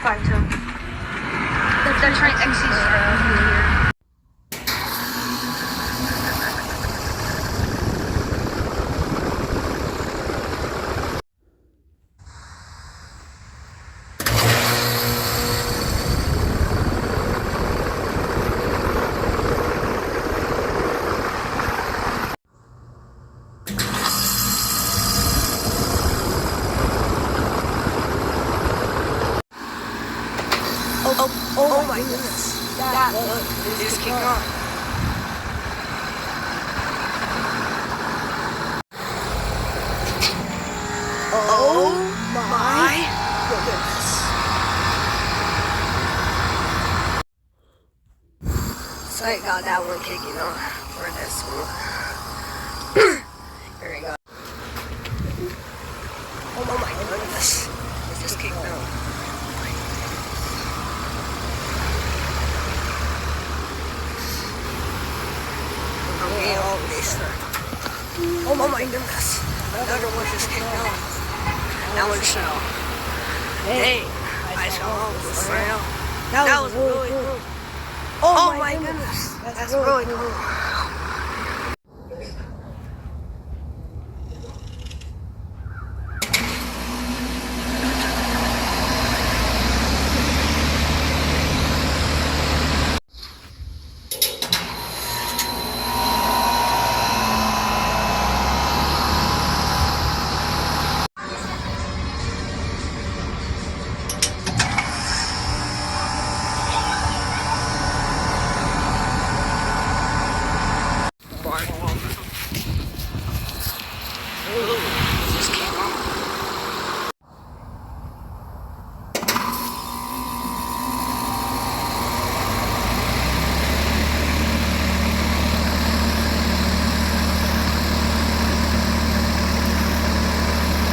5 to them. They're trying to exit. Oh my goodness. That look is kicking on. Oh my goodness. Thank God that one kicking on for this one. Here we go. Oh my goodness. It's just kicking on. Oh my goodness. Another one just kicked on. That one shell. Hey, I saw this right now. That was really cool. Oh my goodness. That's really cool.